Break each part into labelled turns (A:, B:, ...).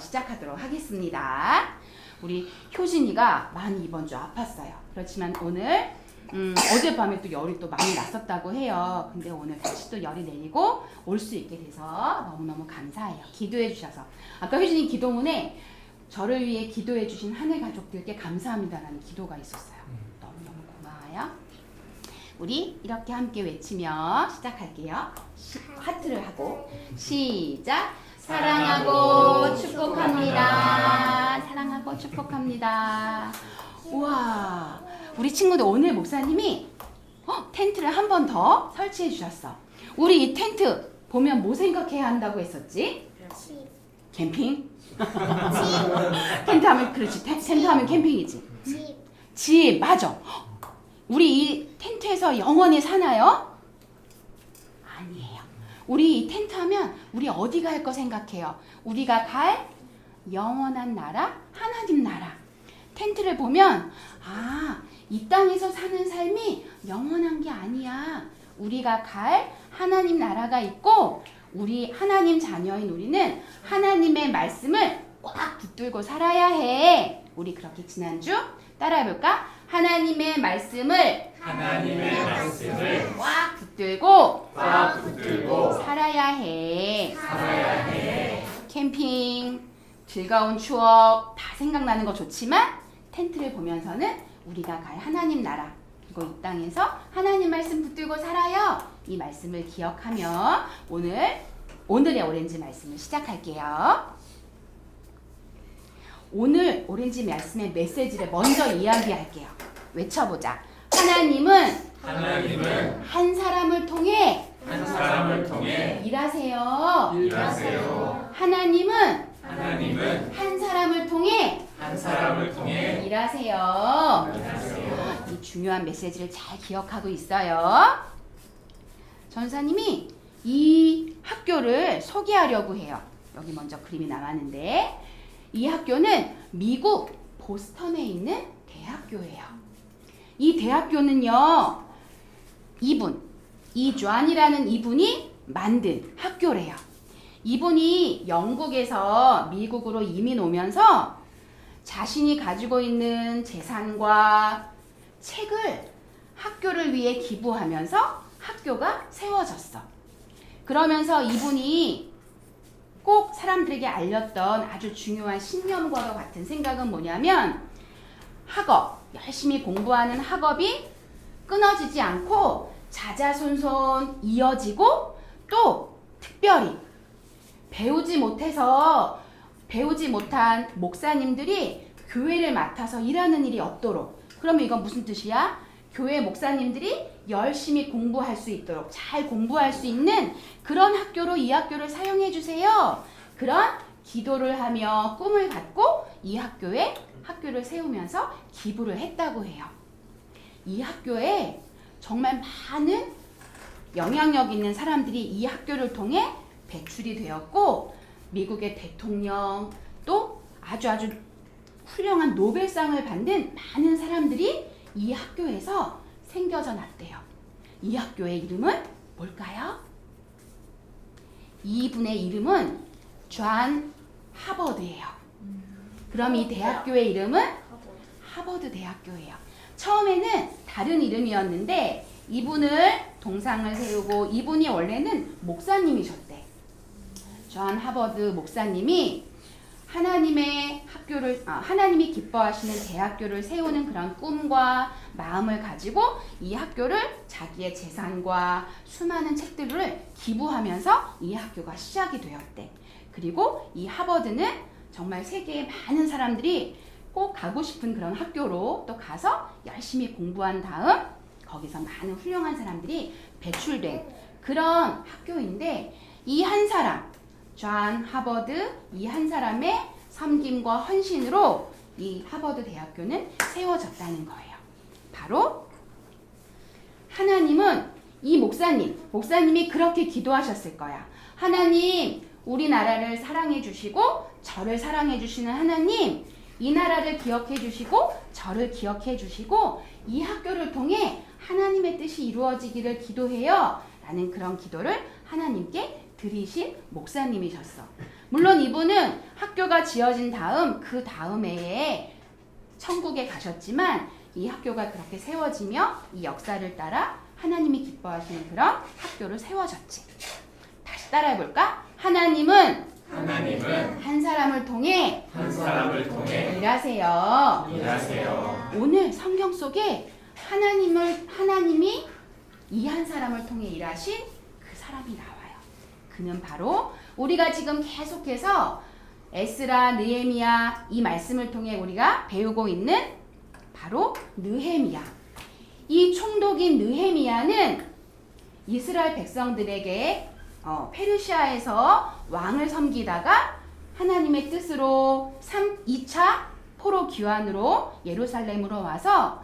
A: 시작하도록 하겠습니다. 우리 효진이가 많이 이번 주 아팠어요. 그렇지만 오늘 어젯밤에 또 열이 또 많이 났었다고 해요. 근데 오늘 다시 또 열이 내리고 올 수 있게 돼서 너무너무 감사해요. 기도해 주셔서. 아까 효진이 기도문에 저를 위해 기도해 주신 하늘 가족들께 감사합니다라는 기도가 있었어요. 너무너무 고마워요. 우리 이렇게 함께 외치며 시작할게요. 하트를 하고 시작. 사랑하고 축복합니다. 사랑하고 축복합니다. 우와, 우리 친구들 오늘 목사님이 텐트를 한 번 더 설치해 주셨어. 우리 이 텐트 보면 뭐 생각해야 한다고 했었지? 캠핑? 텐트 하면 그렇지. 텐트 하면 캠핑이지. 집 맞아. 우리 이 텐트에서 영원히 사나요? 아니에요. 우리 이 텐트 하면 우리 어디 갈 거 생각해요? 우리가 갈 영원한 나라, 하나님 나라. 텐트를 보면 이 땅에서 사는 삶이 영원한 게 아니야. 우리가 갈 하나님 나라가 있고 우리 하나님 자녀인 우리는 하나님의 말씀을 꽉 붙들고 살아야 해. 우리 그렇게 지난주 따라해볼까? 하나님의 말씀을 꽉 붙들고 살아야 해. 캠핑, 즐거운 추억 다 생각나는 거 좋지만 텐트를 보면서는 우리가 갈 하나님 나라 그리고 이 땅에서 하나님 말씀 붙들고 살아요. 이 말씀을 기억하며 오늘의 오렌지 말씀을 시작할게요. 오늘 오렌지 말씀의 메시지를 먼저 이야기할게요. 외쳐보자. 하나님은 한 사람을 통해 일하세요. 하나님은 한 사람을 통해 일하세요. 이 중요한 메시지를 잘 기억하고 있어요. 전사님이 이 학교를 소개하려고 해요. 여기 먼저 그림이 남았는데 이 학교는 미국 보스턴에 있는 대학교예요. 이 대학교는요, 이존이라는 이분이 만든 학교래요. 이분이 영국에서 미국으로 이민 오면서 자신이 가지고 있는 재산과 책을 학교를 위해 기부하면서 학교가 세워졌어. 그러면서 이분이 꼭 사람들에게 알렸던 아주 중요한 신념과도 같은 생각은 뭐냐면 열심히 공부하는 학업이 끊어지지 않고 자자손손 이어지고 또 특별히 배우지 못한 목사님들이 교회를 맡아서 일하는 일이 없도록. 그러면 이건 무슨 뜻이야? 교회 목사님들이 열심히 공부할 수 있도록 잘 공부할 수 있는 그런 학교로 이 학교를 사용해 주세요. 그런 기도를 하며 꿈을 갖고 이 학교를 세우면서 기부를 했다고 해요. 이 학교에 정말 많은 영향력 있는 사람들이 이 학교를 통해 배출이 되었고 미국의 대통령 또 아주 훌륭한 노벨상을 받는 많은 사람들이 이 학교에서 생겨져 났대요. 이 학교의 이름은 뭘까요? 이분의 이름은 존 하버드예요. 그럼 이 대학교의 이름은 하버드 대학교예요. 처음에는 다른 이름이었는데 이분을 동상을 세우고 이분이 원래는 목사님이셨대. 존 하버드 목사님이 하나님이 기뻐하시는 대학교를 세우는 그런 꿈과 마음을 가지고 이 학교를 자기의 재산과 수많은 책들을 기부하면서 이 학교가 시작이 되었대. 그리고 이 하버드는 정말 세계의 많은 사람들이 꼭 가고 싶은 그런 학교로 또 가서 열심히 공부한 다음 거기서 많은 훌륭한 사람들이 배출된 그런 학교인데 이 한 사람 존 하버드 이 한 사람의 섬김과 헌신으로 이 하버드 대학교는 세워졌다는 거예요. 바로 하나님은 이 목사님이 그렇게 기도하셨을 거야. 하나님, 우리나라를 사랑해 주시고 저를 사랑해 주시는 하나님, 이 나라를 기억해 주시고 저를 기억해 주시고 이 학교를 통해 하나님의 뜻이 이루어지기를 기도해요. 라는 그런 기도를 하나님께 드리신 목사님이셨어. 물론 이분은 학교가 지어진 다음 그 다음 해에 천국에 가셨지만 이 학교가 그렇게 세워지며 이 역사를 따라 하나님이 기뻐하시는 그런 학교를 세워졌지. 다시 따라해볼까? 하나님은 한 사람을 통해 일하세요. 오늘 성경 속에 하나님이 이 한 사람을 통해 일하신 그 사람이 나와요. 그는 바로 우리가 지금 계속해서 에스라, 느헤미야 이 말씀을 통해 우리가 배우고 있는 바로 느헤미야. 이 총독인 느헤미야는 이스라엘 백성들에게 페르시아에서 왕을 섬기다가 하나님의 뜻으로 2차 포로 귀환으로 예루살렘으로 와서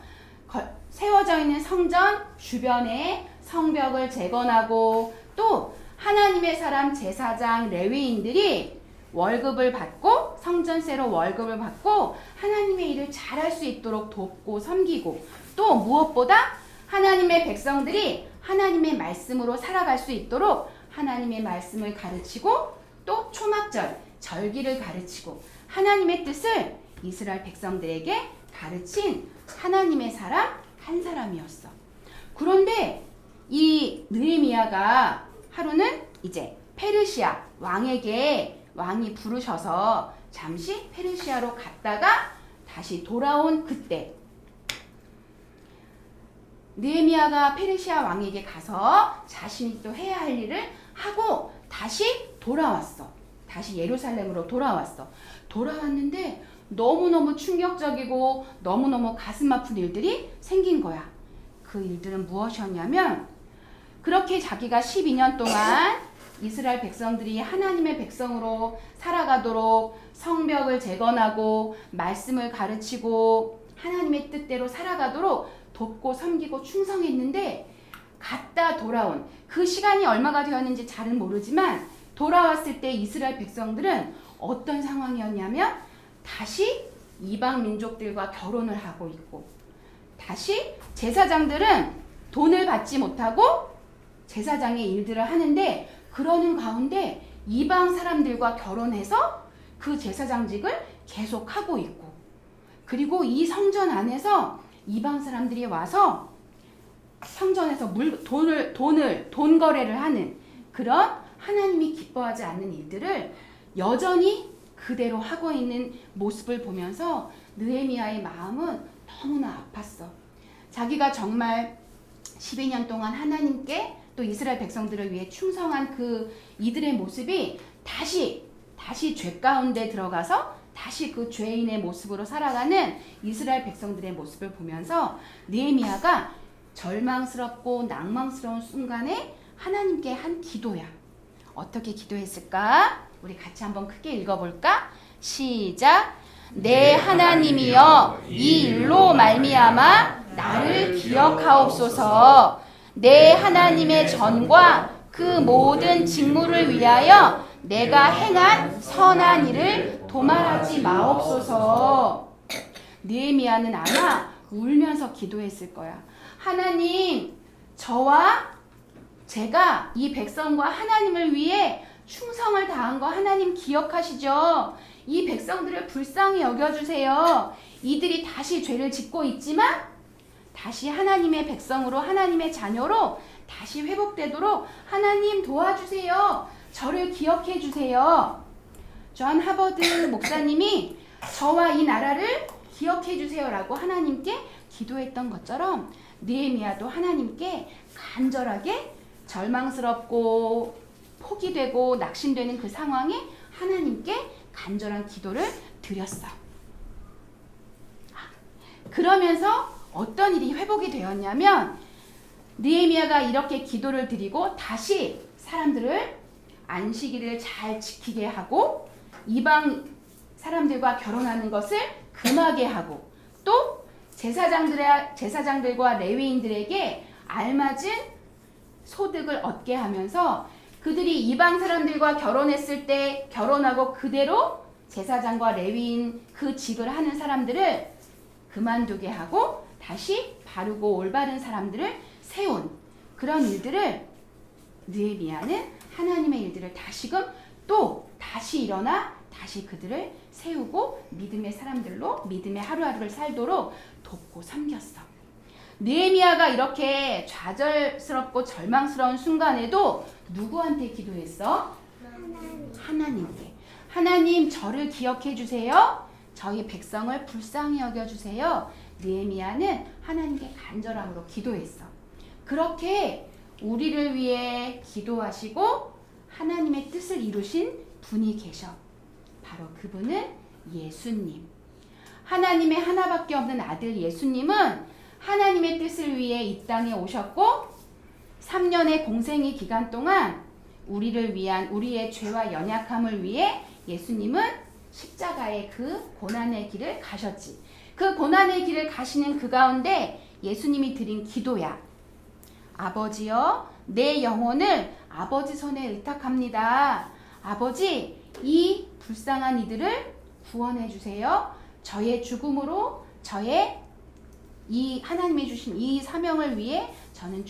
A: 세워져 있는 성전 주변에 성벽을 재건하고 또 하나님의 사람 제사장 레위인들이 월급을 받고 성전세로 월급을 받고 하나님의 일을 잘할 수 있도록 돕고 섬기고 또 무엇보다 하나님의 백성들이 하나님의 말씀으로 살아갈 수 있도록 하나님의 말씀을 가르치고 또 초막절, 절기를 가르치고 하나님의 뜻을 이스라엘 백성들에게 가르친 하나님의 사람 한 사람이었어. 그런데 이 느헤미야가 하루는 이제 페르시아 왕이 부르셔서 잠시 페르시아로 갔다가 다시 돌아온 그때 느헤미야가 페르시아 왕에게 가서 자신이 또 해야 할 일을 하고 다시 돌아왔어. 다시 예루살렘으로 돌아왔어. 돌아왔는데 너무너무 충격적이고 너무너무 가슴 아픈 일들이 생긴 거야. 그 일들은 무엇이었냐면 그렇게 자기가 12년 동안 이스라엘 백성들이 하나님의 백성으로 살아가도록 성벽을 재건하고 말씀을 가르치고 하나님의 뜻대로 살아가도록 돕고 섬기고 충성했는데 갔다 돌아온 그 시간이 얼마가 되었는지 잘은 모르지만 돌아왔을 때 이스라엘 백성들은 어떤 상황이었냐면 다시 이방 민족들과 결혼을 하고 있고 다시 제사장들은 돈을 받지 못하고 제사장의 일들을 하는데 그러는 가운데 이방 사람들과 결혼해서 그 제사장직을 계속하고 있고 그리고 이 성전 안에서 이방 사람들이 와서 성전에서 돈 거래를 하는 그런 하나님이 기뻐하지 않는 일들을 여전히 그대로 하고 있는 모습을 보면서 느헤미야의 마음은 너무나 아팠어. 자기가 정말 12년 동안 하나님께 또 이스라엘 백성들을 위해 충성한 그 이들의 모습이 다시 죄 가운데 들어가서 다시 그 죄인의 모습으로 살아가는 이스라엘 백성들의 모습을 보면서 느헤미야가 절망스럽고 낭망스러운 순간에 하나님께 한 기도야. 어떻게 기도했을까? 우리 같이 한번 크게 읽어볼까? 시작! 내 하나님이여 이 일로 말미암아 나를 기억하옵소서. 내 하나님의 전과 그 모든 직무를 위하여 내가 행한 선한 일을 도말하지 마옵소서. 느헤미야는 아마 울면서 기도했을 거야. 하나님, 저와 제가 이 백성과 하나님을 위해 충성을 다한 거 하나님 기억하시죠? 이 백성들을 불쌍히 여겨주세요. 이들이 다시 죄를 짓고 있지만 다시 하나님의 백성으로 하나님의 자녀로 다시 회복되도록 하나님 도와주세요. 저를 기억해 주세요. 존 하버드 목사님이 저와 이 나라를 기억해 주세요라고 하나님께 기도했던 것처럼 느헤미야도 하나님께 간절하게 절망스럽고 포기되고 낙심되는 그 상황에 하나님께 간절한 기도를 드렸어. 그러면서 어떤 일이 회복이 되었냐면 느헤미야가 이렇게 기도를 드리고 다시 사람들을 안식일을 잘 지키게 하고 이방 사람들과 결혼하는 것을 금하게 하고 또 제사장들과 레위인들에게 알맞은 소득을 얻게 하면서 그들이 이방 사람들과 결혼했을 때 결혼하고 그대로 제사장과 레위인 그 직을 하는 사람들을 그만두게 하고 다시 바르고 올바른 사람들을 세운 그런 일들을 느헤미야는 하나님의 일들을 다시금 또 다시 일어나 다시 그들을 세우고 믿음의 사람들로 믿음의 하루하루를 살도록 돕고 섬겼어. 느헤미야가 이렇게 좌절스럽고 절망스러운 순간에도 누구한테 기도했어? 하나님께. 하나님, 저를 기억해 주세요. 저희 백성을 불쌍히 여겨 주세요. 느헤미야는 하나님께 간절함으로 기도했어. 그렇게 우리를 위해 기도하시고 하나님의 뜻을 이루신 분이 계셔. 바로 그분은 예수님. 하나님의 하나밖에 없는 아들 예수님은 하나님의 뜻을 위해 이 땅에 오셨고 3년의 공생의 기간 동안 우리를 위한 우리의 죄와 연약함을 위해 예수님은 십자가의 그 고난의 길을 가셨지. 그 고난의 길을 가시는 그 가운데 예수님이 드린 기도야. 아버지여, 내 영혼을 아버지 손에 의탁합니다. 아버지, 이 불쌍한 이들을 구원해 주세요. 저의 죽음으로 저의 이 하나님이 주신 이 사명을 위해 저는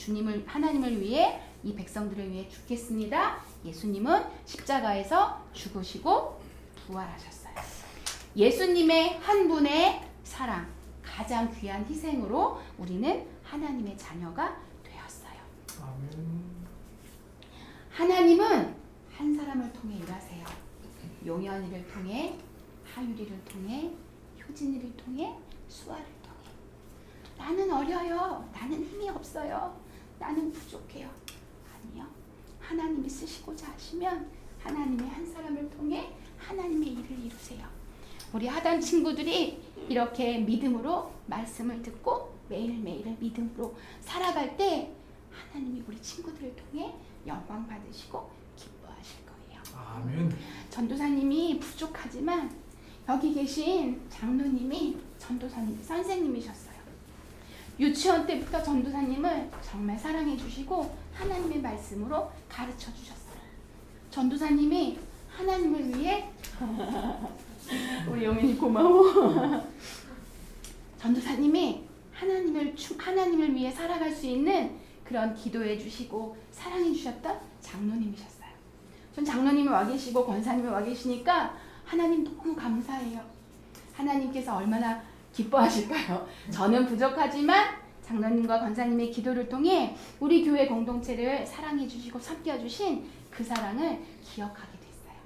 A: 하나님을 위해 이 백성들을 위해 죽겠습니다. 예수님은 십자가에서 죽으시고 부활하셨어요. 예수님의 한 분의 사랑, 가장 귀한 희생으로 우리는 하나님의 자녀가 되었어요.
B: 아멘.
A: 하나님은 한 사람을 통해 일하세요. 용현이를 통해, 하유리를 통해, 효진이를 통해, 수아를 통해. 나는 어려요. 나는 힘이 없어요. 나는 부족해요. 아니요. 하나님이 쓰시고자 하시면 하나님의 한 사람을 통해 하나님의 일을 이루세요. 우리 하단 친구들이 이렇게 믿음으로 말씀을 듣고 매일매일을 믿음으로 살아갈 때 하나님이 우리 친구들을 통해 영광 받으시고 기뻐하실 거예요.
B: 아멘.
A: 전도사님이 부족하지만 여기 계신 장로님이 전도사님 선생님이셨어요. 유치원 때부터 전도사님을 정말 사랑해 주시고 하나님의 말씀으로 가르쳐 주셨어요. 전도사님이 하나님을 위해 우리 영민이 고마워. 전도사님이 하나님을 위해 살아갈 수 있는 그런 기도해 주시고 사랑해 주셨던 장로님이셨어요. 전 장로님이 와 계시고 권사님이 와 계시니까 하나님 너무 감사해요. 하나님께서 얼마나 기뻐하실까요? 저는 부족하지만 장로님과 권사님의 기도를 통해 우리 교회 공동체를 사랑해 주시고 섬겨 주신 그 사랑을 기억하게 됐어요.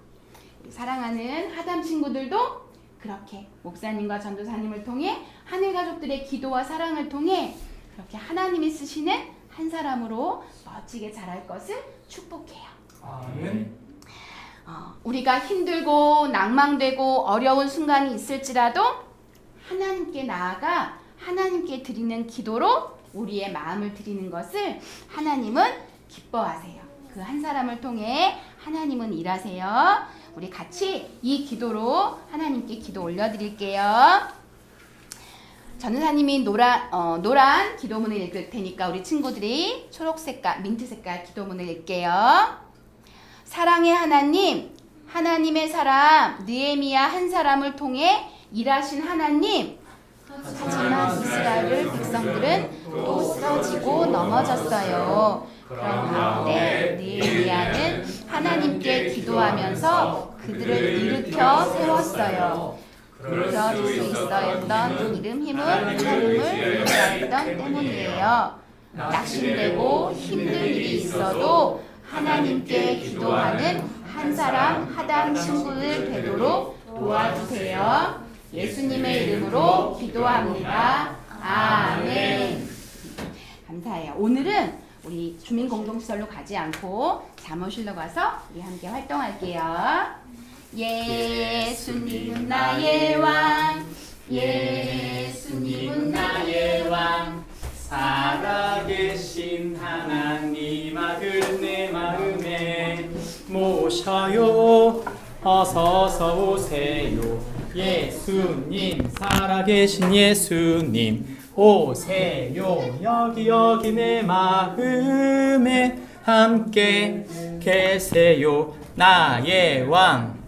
A: 우리 사랑하는 하담 친구들도 그렇게 목사님과 전도사님을 통해 하늘 가족들의 기도와 사랑을 통해 그렇게 하나님이 쓰시는 한 사람으로 멋지게 자랄 것을 축복해요.
B: 아멘.
A: 우리가 힘들고 낭망되고 어려운 순간이 있을지라도 하나님께 나아가 하나님께 드리는 기도로 우리의 마음을 드리는 것을 하나님은 기뻐하세요. 그 한 사람을 통해 하나님은 일하세요. 우리 같이 이 기도로 하나님께 기도 올려드릴게요. 전도사님이 노란 기도문을 읽을 테니까 우리 친구들이 초록색깔, 민트색깔 기도문을 읽게요. 사랑의 하나님, 하나님의 사람 느헤미야 한 사람을 통해 일하신 하나님. 하지만 이스라엘 백성들은 또 쓰러지고 넘어졌어요. 그런 가운데 느헤미야는 하나님께 기도하면서 그들을 일으켜 세웠어요. 그럴 수 있었던 이름 힘은 하나님을 믿었던 때문이에요. 낙심되고 힘든 일이 있어도 하나님께 기도하는 한 사람 하단 친구들 되도록 도와주세요. 예수님의 이름으로 기도합니다. 아멘. 감사해요. 오늘은 우리 주민공동시설로 가지 않고 사무실로 가서 우리 함께 활동할게요. 예수님은 나의 왕, 예수님은 나의 왕,
C: 살아계신 하나님 아들 내 마음에 모셔요. 어서서 오세요. 예수님, 살아계신 예수님 오세요. 여기 내 마음에 함께 계세요. 나의 왕.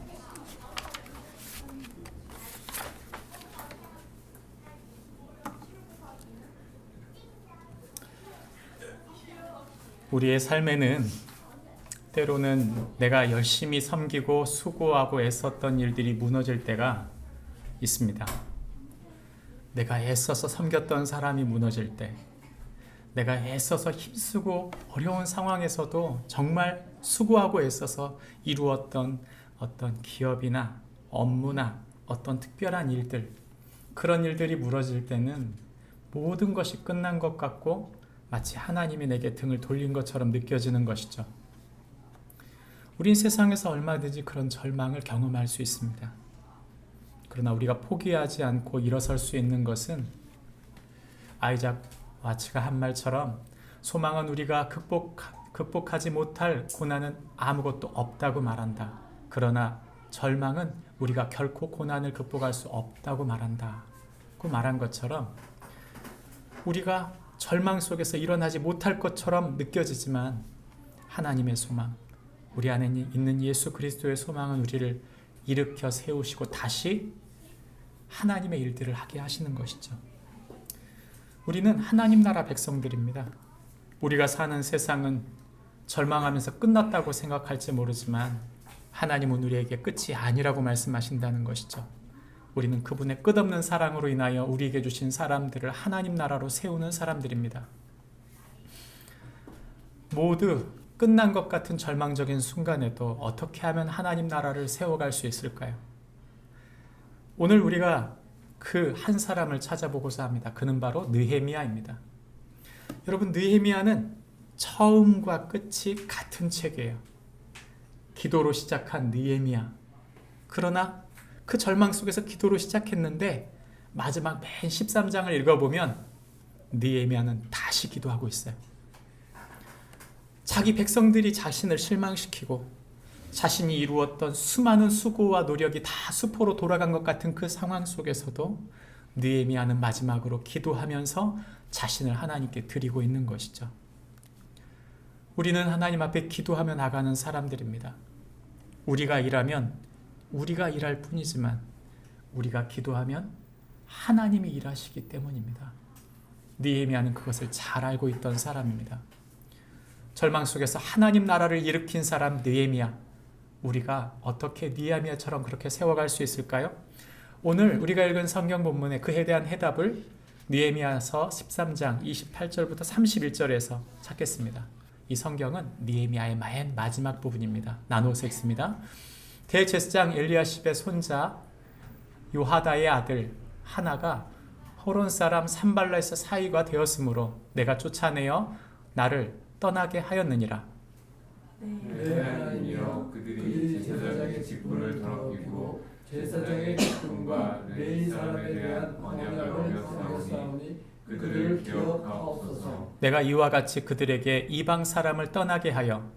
C: 우리의 삶에는 때로는 내가 열심히 섬기고 수고하고 애썼던 일들이 무너질 때가 있습니다. 내가 애써서 섬겼던 사람이 무너질 때, 내가 애써서 힘쓰고 어려운 상황에서도 정말 수고하고 애써서 이루었던 어떤 기업이나 업무나 어떤 특별한 일들, 그런 일들이 무너질 때는 모든 것이 끝난 것 같고 마치 하나님이 내게 등을 돌린 것처럼 느껴지는 것이죠. 우린 세상에서 얼마든지 그런 절망을 경험할 수 있습니다. 그러나 우리가 포기하지 않고 일어설 수 있는 것은 아이작 와츠가 한 말처럼 소망은 우리가 극복하지 못할 고난은 아무것도 없다고 말한다. 그러나 절망은 우리가 결코 고난을 극복할 수 없다고 말한다. 그 말한 것처럼 우리가 절망 속에서 일어나지 못할 것처럼 느껴지지만 하나님의 소망, 우리 안에 있는 예수 그리스도의 소망은 우리를 일으켜 세우시고 다시 하나님의 일들을 하게 하시는 것이죠. 우리는 하나님 나라 백성들입니다. 우리가 사는 세상은 절망하면서 끝났다고 생각할지 모르지만 하나님은 우리에게 끝이 아니라고 말씀하신다는 것이죠. 우리는 그분의 끝없는 사랑으로 인하여 우리에게 주신 사람들을 하나님 나라로 세우는 사람들입니다. 모두 끝난 것 같은 절망적인 순간에도 어떻게 하면 하나님 나라를 세워갈 수 있을까요? 오늘 우리가 그 한 사람을 찾아보고자 합니다. 그는 바로 느헤미야입니다. 여러분, 느헤미야는 처음과 끝이 같은 책이에요. 기도로 시작한 느헤미야. 그러나 그 절망 속에서 기도로 시작했는데 마지막 맨 13장을 읽어보면 느헤미야는 다시 기도하고 있어요. 자기 백성들이 자신을 실망시키고 자신이 이루었던 수많은 수고와 노력이 다 수포로 돌아간 것 같은 그 상황 속에서도 느헤미야는 마지막으로 기도하면서 자신을 하나님께 드리고 있는 것이죠. 우리는 하나님 앞에 기도하며 나가는 사람들입니다. 우리가 일하면 우리가 일할 뿐이지만 우리가 기도하면 하나님이 일하시기 때문입니다. 느헤미야는 그것을 잘 알고 있던 사람입니다. 절망 속에서 하나님 나라를 일으킨 사람 느헤미야, 우리가 어떻게 느헤미야처럼 그렇게 세워갈 수 있을까요? 오늘 우리가 읽은 성경 본문의 그에 대한 해답을 느헤미야서 13장 28절부터 31절에서 찾겠습니다. 이 성경은 느헤미야의 맨 마지막 부분입니다. 나누어서 읽습니다. 대제사장 엘리야십의 손자 요하다의 아들 하나가 호론 사람 산발라에서 사위가 되었으므로 내가 쫓아내어 나를 떠나게 하였느니라.
B: 내 하나님이여, 그들이 제사장의 직분을 더럽히고 제사장의 직분과 레위 사람에 대한 언약을 어겼사오니 그들을 기억하옵소서.
C: 내가 이와 같이 그들에게 이방 사람을 떠나게 하여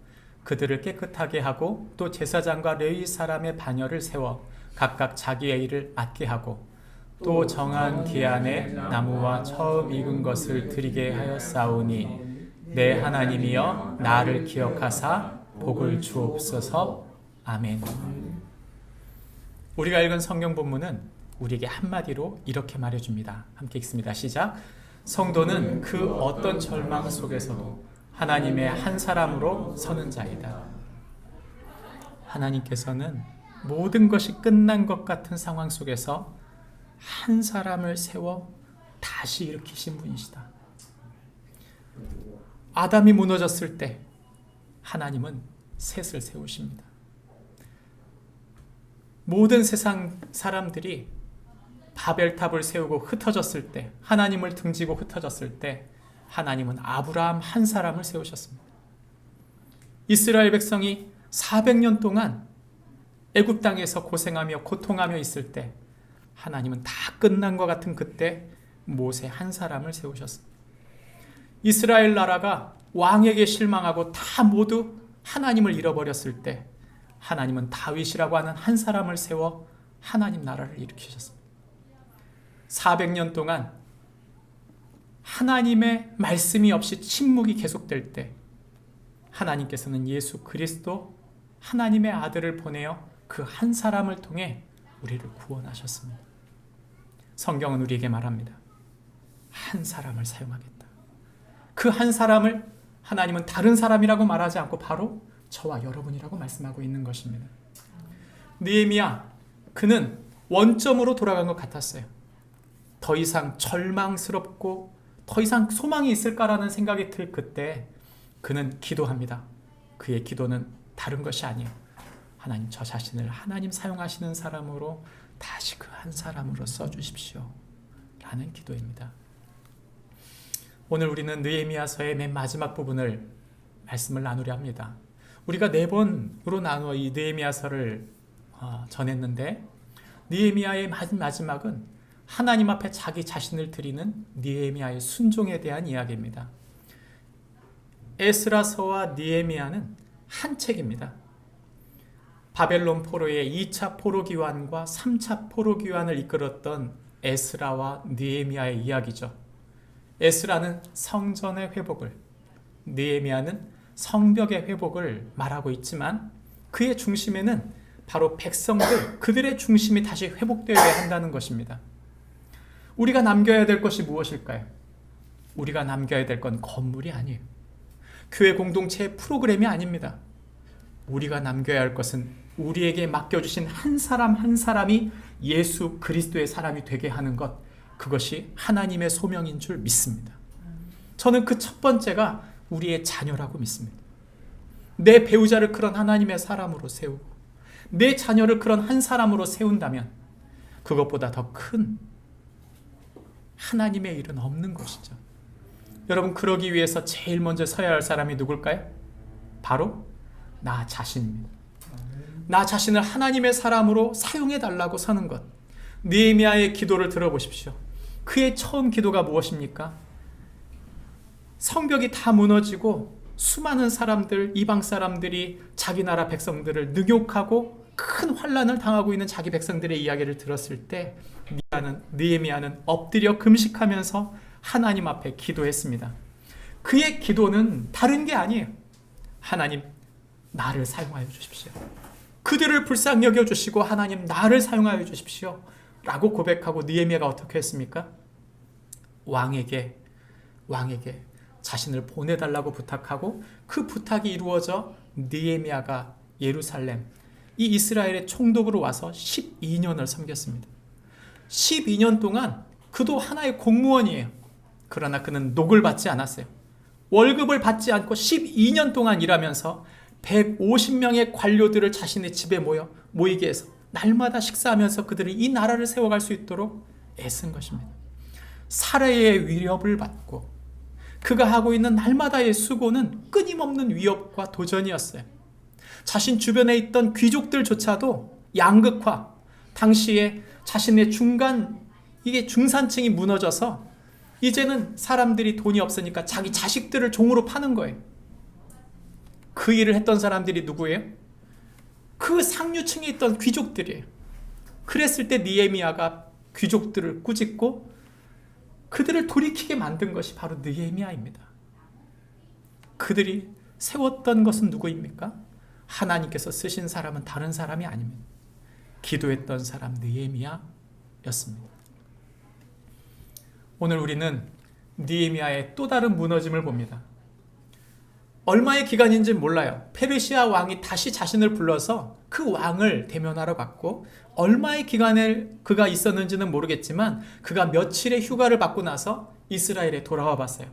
C: 그들을 깨끗하게 하고 또 제사장과 레위 사람의 반열을 세워 각각 자기의 일을 맡게 하고 또 정한 기한에 나무와 처음 익은 것을 드리게 하였사오니 내 하나님이여, 나를 기억하사 복을 주옵소서. 아멘. 우리가 읽은 성경 본문은 우리에게 한마디로 이렇게 말해줍니다. 함께 읽습니다. 시작. 성도는 그 어떤 절망 속에서도 하나님의 한 사람으로 서는 자이다. 하나님께서는 모든 것이 끝난 것 같은 상황 속에서 한 사람을 세워 다시 일으키신 분이시다. 아담이 무너졌을 때 하나님은 셋을 세우십니다. 모든 세상 사람들이 바벨탑을 세우고 흩어졌을 때, 하나님을 등지고 흩어졌을 때 하나님은 아브라함 한 사람을 세우셨습니다. 이스라엘 백성이 400년 동안 애굽 땅에서 고생하며 고통하며 있을 때 하나님은 다 끝난 것 같은 그때 모세 한 사람을 세우셨습니다. 이스라엘 나라가 왕에게 실망하고 다 모두 하나님을 잃어버렸을 때 하나님은 다윗이라고 하는 한 사람을 세워 하나님 나라를 일으키셨습니다. 400년 동안 하나님의 말씀이 없이 침묵이 계속될 때 하나님께서는 예수 그리스도 하나님의 아들을 보내어 그 한 사람을 통해 우리를 구원하셨습니다. 성경은 우리에게 말합니다. 한 사람을 사용하겠다. 그 한 사람을 하나님은 다른 사람이라고 말하지 않고 바로 저와 여러분이라고 말씀하고 있는 것입니다. 느헤미야, 그는 원점으로 돌아간 것 같았어요. 더 이상 절망스럽고 더 이상 소망이 있을까라는 생각이 들 그때 그는 기도합니다. 그의 기도는 다른 것이 아니에요. 하나님, 저 자신을 하나님 사용하시는 사람으로 다시 그 한 사람으로 써주십시오 라는 기도입니다. 오늘 우리는 느헤미야서의 맨 마지막 부분을 말씀을 나누려 합니다. 우리가 4번으로 나누어 이 느헤미야서를 전했는데, 느헤미야의 마지막은 하나님 앞에 자기 자신을 드리는 느헤미야의 순종에 대한 이야기입니다. 에스라서와 느헤미야는 한 책입니다. 바벨론 포로의 2차 포로기환과 3차 포로기환을 이끌었던 에스라와 느헤미야의 이야기죠. 에스라는 성전의 회복을, 느헤미야는 성벽의 회복을 말하고 있지만 그의 중심에는 바로 백성들, 그들의 중심이 다시 회복되어야 한다는 것입니다. 우리가 남겨야 될 것이 무엇일까요? 우리가 남겨야 될 건 건물이 아니에요. 교회 공동체의 프로그램이 아닙니다. 우리가 남겨야 할 것은 우리에게 맡겨주신 한 사람 한 사람이 예수 그리스도의 사람이 되게 하는 것, 그것이 하나님의 소명인 줄 믿습니다. 저는 그 첫 번째가 우리의 자녀라고 믿습니다. 내 배우자를 그런 하나님의 사람으로 세우고 내 자녀를 그런 한 사람으로 세운다면 그것보다 더 큰 하나님의 일은 없는 것이죠. 여러분, 그러기 위해서 제일 먼저 서야 할 사람이 누굴까요? 바로 나 자신입니다. 나 자신을 하나님의 사람으로 사용해달라고 서는 것. 느헤미야의 기도를 들어보십시오. 그의 처음 기도가 무엇입니까? 성벽이 다 무너지고 수많은 사람들, 이방 사람들이 자기 나라 백성들을 능욕하고 큰 환난을 당하고 있는 자기 백성들의 이야기를 들었을 때 느헤미야는 엎드려 금식하면서 하나님 앞에 기도했습니다. 그의 기도는 다른 게 아니에요. 하나님, 나를 사용하여 주십시오. 그들을 불쌍히 여겨주시고 하나님, 나를 사용하여 주십시오 라고 고백하고 느헤미야가 어떻게 했습니까? 왕에게 자신을 보내달라고 부탁하고 그 부탁이 이루어져 느헤미야가 예루살렘, 이 이스라엘의 총독으로 와서 12년을 섬겼습니다. 12년 동안 그도 하나의 공무원이에요. 그러나 그는 녹을 받지 않았어요. 월급을 받지 않고 12년 동안 일하면서 150명의 관료들을 자신의 집에 모이게 해서 날마다 식사하면서 그들이 이 나라를 세워갈 수 있도록 애쓴 것입니다. 살해의 위협을 받고 그가 하고 있는 날마다의 수고는 끊임없는 위협과 도전이었어요. 자신 주변에 있던 귀족들조차도 양극화, 당시에 자신의 중산층이 무너져서 이제는 사람들이 돈이 없으니까 자기 자식들을 종으로 파는 거예요. 그 일을 했던 사람들이 누구예요? 그 상류층에 있던 귀족들이에요. 그랬을 때 느헤미야가 귀족들을 꾸짖고 그들을 돌이키게 만든 것이 바로 느헤미야입니다. 그들이 세웠던 것은 누구입니까? 하나님께서 쓰신 사람은 다른 사람이 아닙니다. 기도했던 사람 느헤미야였습니다. 오늘 우리는 느헤미야의 또 다른 무너짐을 봅니다. 얼마의 기간인지 몰라요. 페르시아 왕이 다시 자신을 불러서 그 왕을 대면하러 갔고 얼마의 기간을 그가 있었는지는 모르겠지만 그가 며칠의 휴가를 받고 나서 이스라엘에 돌아와 봤어요.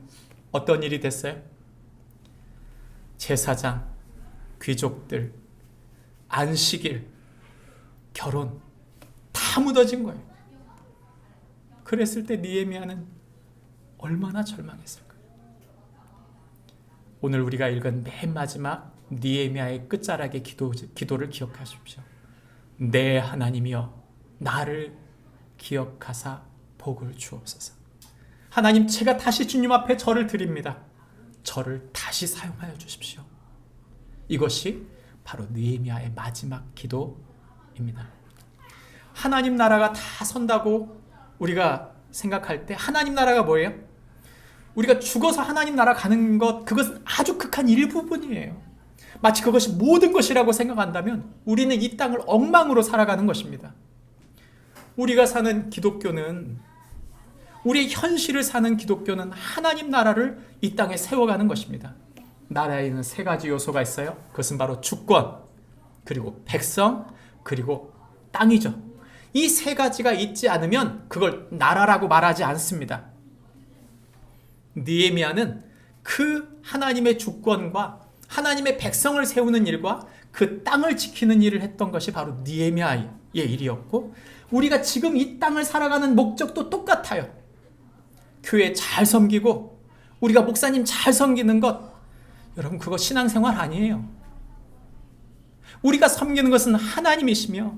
C: 어떤 일이 됐어요? 제사장, 귀족들, 안식일, 결혼 다 묻어진 거예요. 그랬을 때 느헤미야는 얼마나 절망했을까요? 오늘 우리가 읽은 맨 마지막 느헤미야의 끝자락의 기도를 기억하십시오. 내 하나님이여, 나를 기억하사 복을 주옵소서. 하나님, 제가 다시 주님 앞에 저를 드립니다. 저를 다시 사용하여 주십시오. 이것이 바로 느헤미야의 마지막 기도입니다. 하나님 나라가 다 선다고 우리가 생각할 때 하나님 나라가 뭐예요? 우리가 죽어서 하나님 나라 가는 것, 그것은 아주 극한 일부분이에요. 마치 그것이 모든 것이라고 생각한다면 우리는 이 땅을 엉망으로 살아가는 것입니다. 우리가 사는 기독교는, 우리의 현실을 사는 기독교는 하나님 나라를 이 땅에 세워가는 것입니다. 나라에는 세 가지 요소가 있어요. 그것은 바로 주권, 그리고 백성, 그리고 땅이죠. 이 세 가지가 있지 않으면 그걸 나라라고 말하지 않습니다. 느헤미야는 그 하나님의 주권과 하나님의 백성을 세우는 일과 그 땅을 지키는 일을 했던 것이 바로 느헤미야의 일이었고, 우리가 지금 이 땅을 살아가는 목적도 똑같아요. 교회 잘 섬기고 우리가 목사님 잘 섬기는 것, 여러분 그거 신앙생활 아니에요. 우리가 섬기는 것은 하나님이시며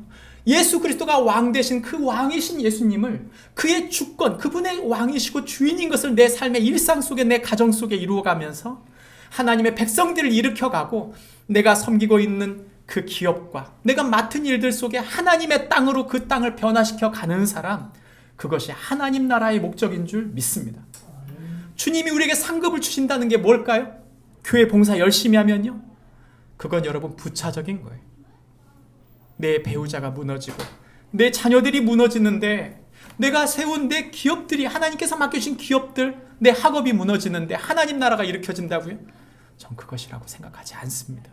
C: 예수 그리스도가 왕 되신 그 왕이신 예수님을, 그의 주권, 그분의 왕이시고 주인인 것을 내 삶의 일상 속에, 내 가정 속에 이루어가면서 하나님의 백성들을 일으켜가고, 내가 섬기고 있는 그 기업과 내가 맡은 일들 속에 하나님의 땅으로 그 땅을 변화시켜 가는 사람, 그것이 하나님 나라의 목적인 줄 믿습니다. 주님이 우리에게 상급을 주신다는 게 뭘까요? 교회 봉사 열심히 하면요, 그건 여러분 부차적인 거예요. 내 배우자가 무너지고 내 자녀들이 무너지는데, 내가 세운 내 기업들이, 하나님께서 맡겨주신 기업들, 내 학업이 무너지는데 하나님 나라가 일으켜진다고요? 전 그것이라고 생각하지 않습니다.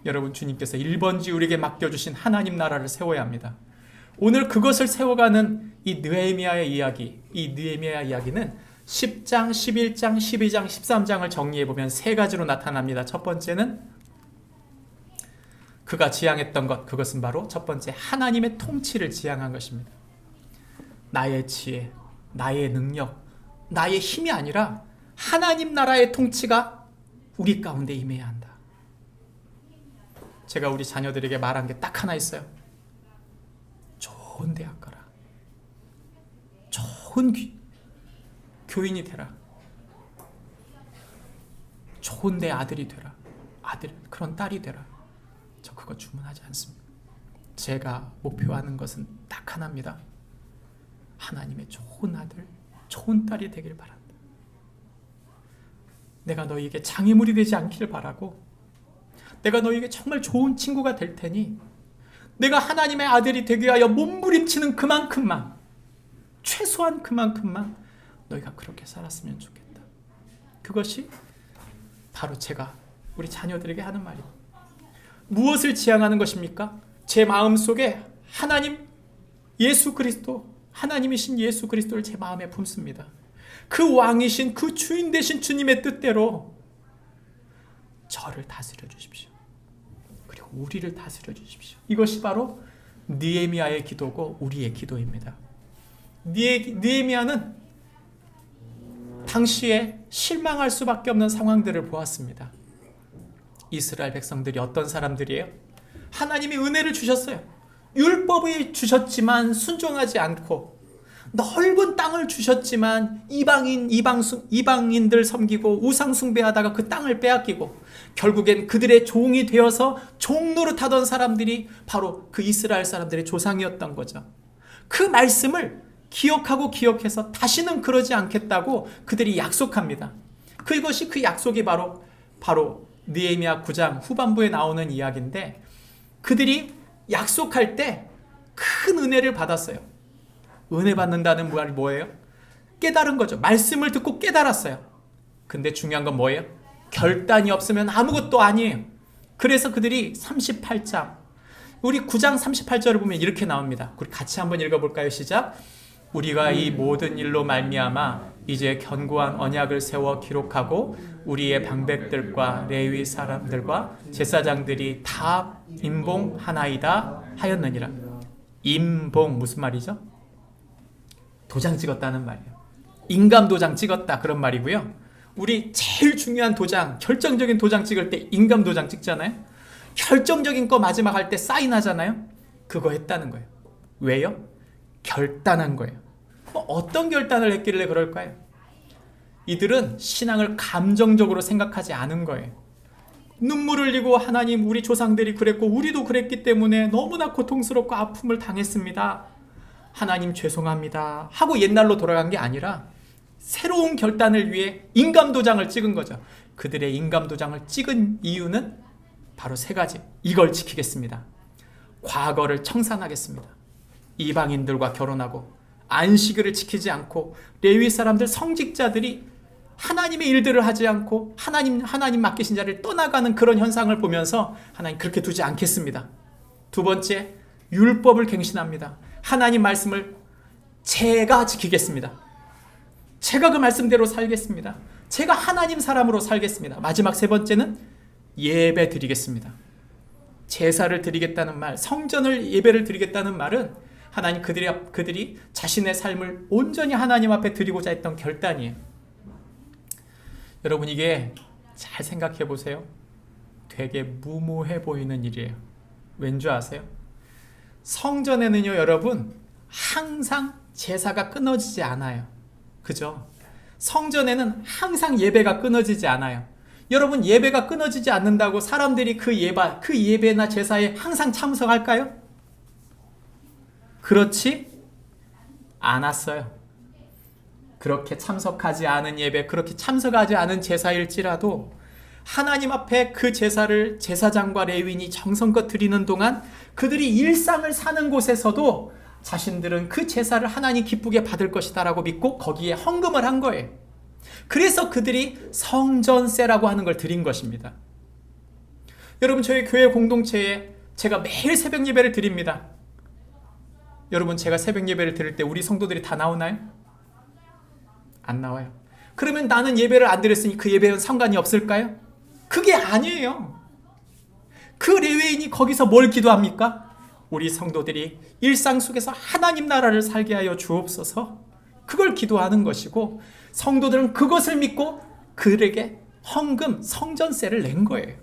C: 여러분, 주님께서 1번지 우리에게 맡겨주신 하나님 나라를 세워야 합니다. 오늘 그것을 세워가는 이 느헤미야의 이야기, 이 느헤미야 이야기는 10장, 11장, 12장, 13장을 정리해보면 세 가지로 나타납니다. 첫 번째는 그가 지향했던 것, 그것은 바로 첫 번째 하나님의 통치를 지향한 것입니다. 나의 지혜, 나의 능력, 나의 힘이 아니라 하나님 나라의 통치가 우리 가운데 임해야 한다. 제가 우리 자녀들에게 말한 게 딱 하나 있어요. 좋은 대학 가라. 좋은 교인이 되라. 좋은 내 아들이 되라. 그런 딸이 되라. 저 그거 주문하지 않습니다. 제가 목표하는 것은 딱 하나입니다. 하나님의 좋은 아들, 좋은 딸이 되길 바란다. 내가 너희에게 장애물이 되지 않기를 바라고, 내가 너희에게 정말 좋은 친구가 될 테니, 내가 하나님의 아들이 되기 위하여 몸부림치는 그만큼만, 최소한 그만큼만 너희가 그렇게 살았으면 좋겠다. 그것이 바로 제가 우리 자녀들에게 하는 말입니다. 무엇을 지향하는 것입니까? 제 마음속에 하나님, 예수 그리스도, 하나님이신 예수 그리스도를 제 마음에 품습니다. 그 왕이신, 그 주인 되신 주님의 뜻대로 저를 다스려 주십시오. 그리고 우리를 다스려 주십시오. 이것이 바로 느헤미야의 기도고 우리의 기도입니다. 느헤미야는 당시에 실망할 수밖에 없는 상황들을 보았습니다. 이스라엘 백성들이 어떤 사람들이에요? 하나님이 은혜를 주셨어요. 율법을 주셨지만 순종하지 않고, 넓은 땅을 주셨지만 이방인들 섬기고 우상 숭배하다가 그 땅을 빼앗기고, 결국엔 그들의 종이 되어서 종 노릇하던 사람들이 바로 그 이스라엘 사람들의 조상이었던 거죠. 그 말씀을 기억해서 다시는 그러지 않겠다고 그들이 약속합니다. 그것이, 그 약속이 바로 느헤미야 9장 후반부에 나오는 이야기인데, 그들이 약속할 때 큰 은혜를 받았어요. 은혜 받는다는 말이 뭐예요? 깨달은 거죠. 말씀을 듣고 깨달았어요. 근데 중요한 건 뭐예요? 결단이 없으면 아무것도 아니에요. 그래서 그들이 38장, 우리 9장 38절을 보면 이렇게 나옵니다. 우리 같이 한번 읽어볼까요? 시작. 우리가 이 모든 일로 말미암아 이제 견고한 언약을 세워 기록하고 우리의 방백들과 레위 사람들과 제사장들이 다 임봉하나이다 하였느니라. 임봉 무슨 말이죠? 도장 찍었다는 말이에요. 인감 도장 찍었다, 그런 말이고요. 우리 제일 중요한 도장, 결정적인 도장 찍을 때 인감 도장 찍잖아요. 결정적인 거 마지막 할 때 사인하잖아요. 그거 했다는 거예요. 왜요? 결단한 거예요. 어떤 결단을 했길래 그럴까요? 이들은 신앙을 감정적으로 생각하지 않은 거예요. 눈물을 흘리고 하나님, 우리 조상들이 그랬고 우리도 그랬기 때문에 너무나 고통스럽고 아픔을 당했습니다. 하나님 죄송합니다 하고 옛날로 돌아간 게 아니라 새로운 결단을 위해 인감도장을 찍은 거죠. 그들의 인감도장을 찍은 이유는 바로 세 가지. 이걸 지키겠습니다. 과거를 청산하겠습니다. 이방인들과 결혼하고 안식일을 지키지 않고 레위 사람들 성직자들이 하나님의 일들을 하지 않고 하나님 맡기신 자를 떠나가는 그런 현상을 보면서 하나님 그렇게 두지 않겠습니다. 두 번째, 율법을 갱신합니다. 하나님 말씀을 제가 지키겠습니다. 제가 그 말씀대로 살겠습니다. 제가 하나님 사람으로 살겠습니다. 마지막 세 번째는 예배 드리겠습니다. 제사를 드리겠다는 말, 성전을 예배를 드리겠다는 말은 하나님 그들이 자신의 삶을 온전히 하나님 앞에 드리고자 했던 결단이에요. 여러분, 이게 잘 생각해 보세요. 되게 무모해 보이는 일이에요. 왠 줄 아세요? 성전에는요, 여러분, 항상 제사가 끊어지지 않아요. 그죠? 성전에는 항상 예배가 끊어지지 않아요. 여러분, 예배가 끊어지지 않는다고 사람들이 그 예배나 제사에 항상 참석할까요? 그렇지 않았어요. 그렇게 참석하지 않은 예배, 그렇게 참석하지 않은 제사일지라도 하나님 앞에 그 제사를 제사장과 레위인이 정성껏 드리는 동안 그들이 일상을 사는 곳에서도 자신들은 그 제사를 하나님 기쁘게 받을 것이다라고 믿고 거기에 헌금을 한 거예요. 그래서 그들이 성전세라고 하는 걸 드린 것입니다. 여러분, 저희 교회 공동체에 제가 매일 새벽 예배를 드립니다. 여러분, 제가 새벽 예배를 드릴 때 우리 성도들이 다 나오나요? 안 나와요. 그러면 나는 예배를 안 드렸으니 그 예배는 상관이 없을까요? 그게 아니에요. 그 레위인이 거기서 뭘 기도합니까? 우리 성도들이 일상 속에서 하나님 나라를 살게 하여 주옵소서, 그걸 기도하는 것이고, 성도들은 그것을 믿고 그들에게 헌금, 성전세를 낸 거예요.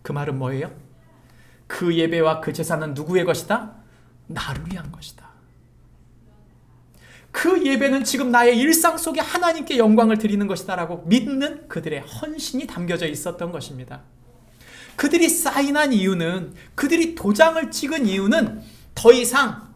C: 그 말은 뭐예요? 그 예배와 그 제사는 누구의 것이다? 나를 위한 것이다. 그 예배는 지금 나의 일상 속에 하나님께 영광을 드리는 것이다 라고 믿는 그들의 헌신이 담겨져 있었던 것입니다. 그들이 사인한 이유는, 그들이 도장을 찍은 이유는 더 이상